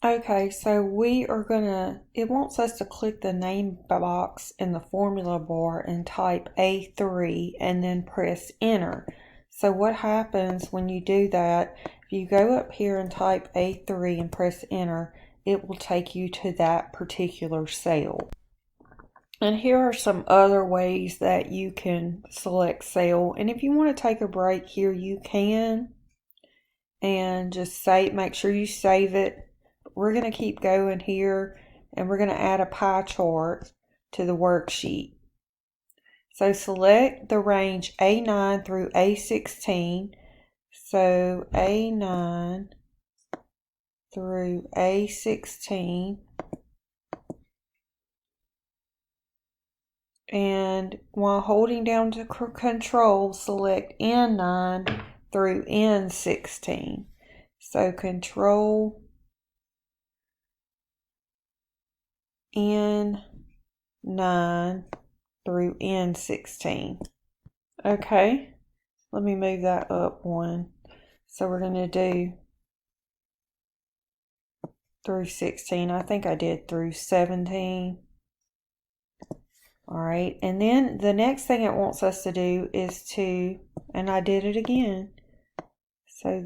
Okay, so we are gonna, it wants us to click the name box in the formula bar and type A3 and then press enter. So what happens when you do that, if you go up here and type A3 and press enter, it will take you to that particular cell. And here are some other ways that you can select cell. And if you want to take a break here, you can. And just make sure you save it. We're going to keep going here, and we're going to add a pie chart to the worksheet. So select the range A9 through A16. So A9 through A16. And while holding down to control, select N9 through N16. So control N9 through N16. Okay, let me move that up one. So we're going to do through 16. I think I did through 17. All right, and then the next thing it wants us to do is to, and I did it again. So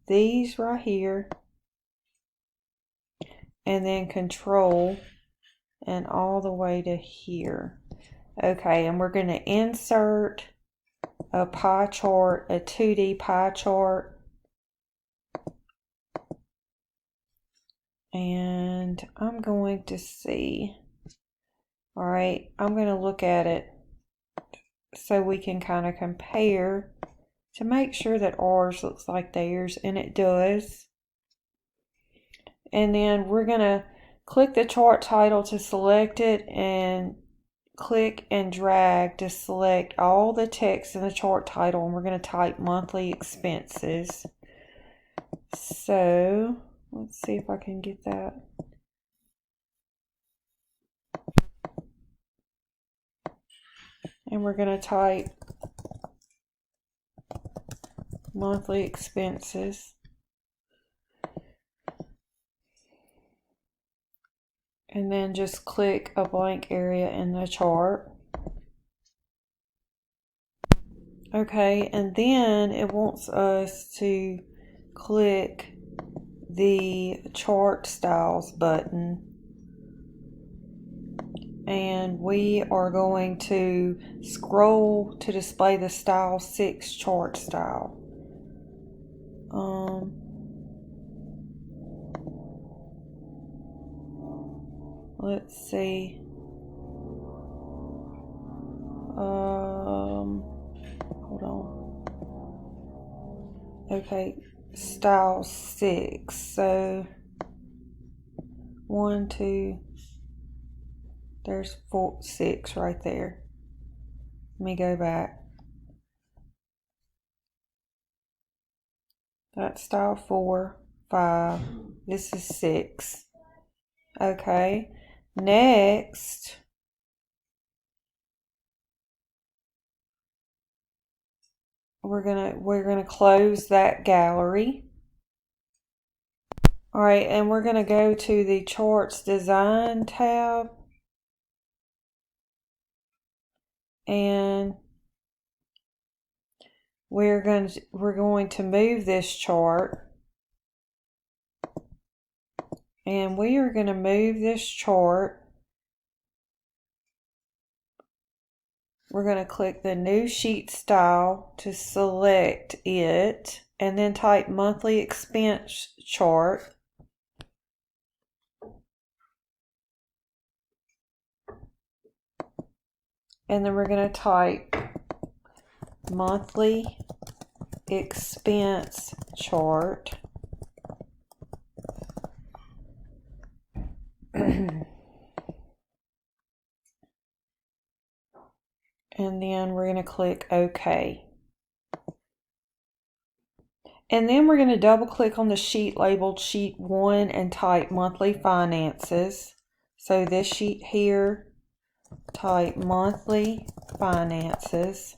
these right here, and then control and all the way to here. Okay, and we're going to insert a pie chart, a 2D pie chart. And I'm going to see, all right, I'm going to look at it so we can kind of compare to make sure that ours looks like theirs, and it does. And then we're going to click the chart title to select it, and click and drag to select all the text in the chart title, and we're going to type monthly expenses. So let's see if I can get that. And we're going to type monthly expenses. And then just click a blank area in the chart. Okay, and then it wants us to click the chart styles button. And we are going to scroll to display the style 6 chart style. Let's see. Hold on. Okay, style 6. So 1, 2. There's 4, 6 right there. Let me go back. That's style 4, 5. This is 6. Okay. Next, we're gonna close that gallery. All right, and we're gonna go to the Charts Design tab, and we're going to move this chart, and we are going to move this chart. We're going to click the new sheet style to select it, and then type monthly expense chart. And then we're going to type monthly expense chart. And then we're going to click OK. And then we're going to double click on the sheet labeled sheet 1 and type monthly finances. So this sheet here, type monthly finances.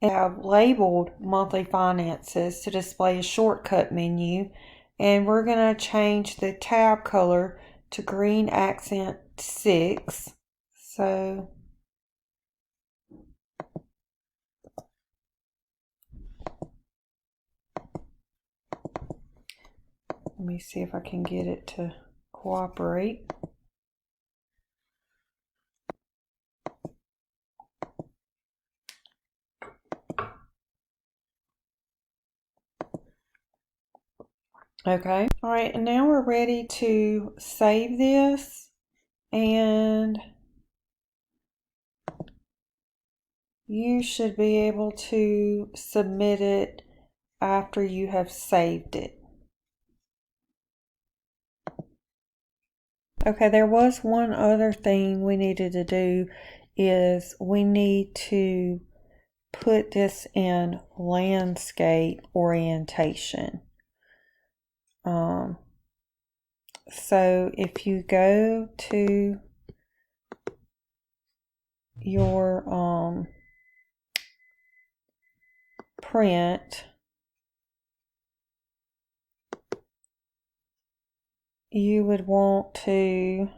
and have labeled monthly finances to display a shortcut menu. And we're going to change the tab color to green accent 6. So let me see if I can get it to cooperate. Okay. All right, and now we're ready to save this, and you should be able to submit it after you have saved it. Okay, there was one other thing we needed to do, is we need to put this in landscape orientation. So if you go to your print, you would want to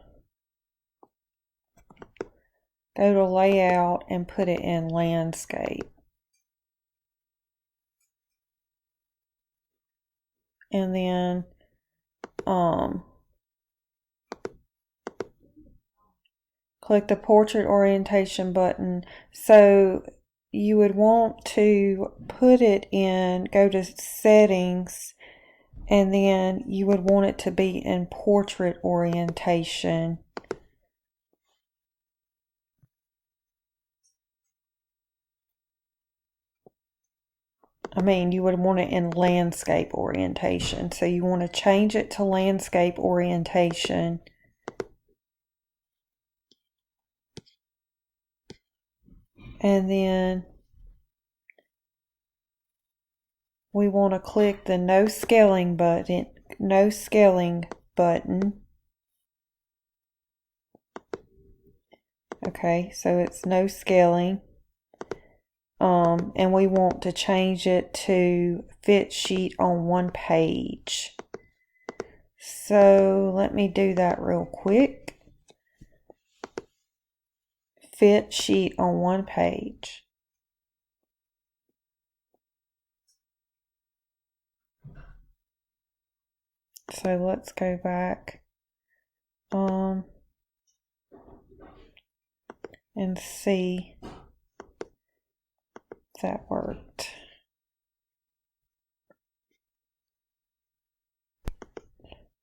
go to layout and put it in landscape. And then click the portrait orientation button. So you would want to put it in, go to settings, and then you would want it to be in portrait orientation. You would want it in landscape orientation. So you want to change it to landscape orientation. And then we want to click the no scaling button. Okay, so it's no scaling. And we want to change it to fit sheet on one page. So let me do that real quick. Fit sheet on one page. So let's go back and see if that worked.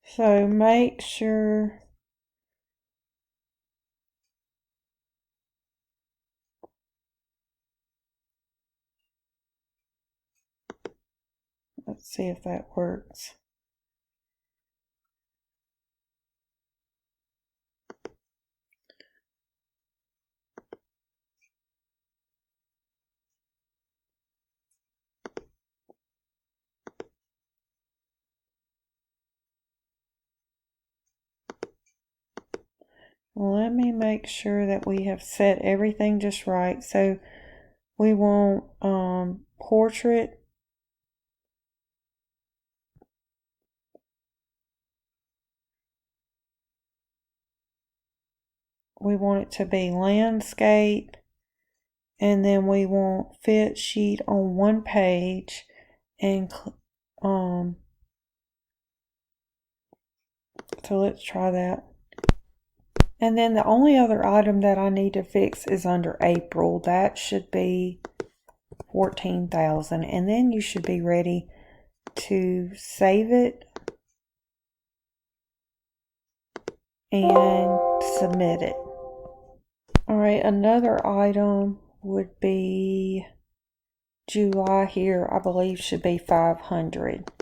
So make sure let's see if that works. Let me make sure that we have set everything just right. So we want portrait. We want it to be landscape. And then we want fit sheet on one page, and so let's try that. And then the only other item that I need to fix is under April. That should be 14,000. And then you should be ready to save it and submit it. All right, another item would be July here, I believe should be 500.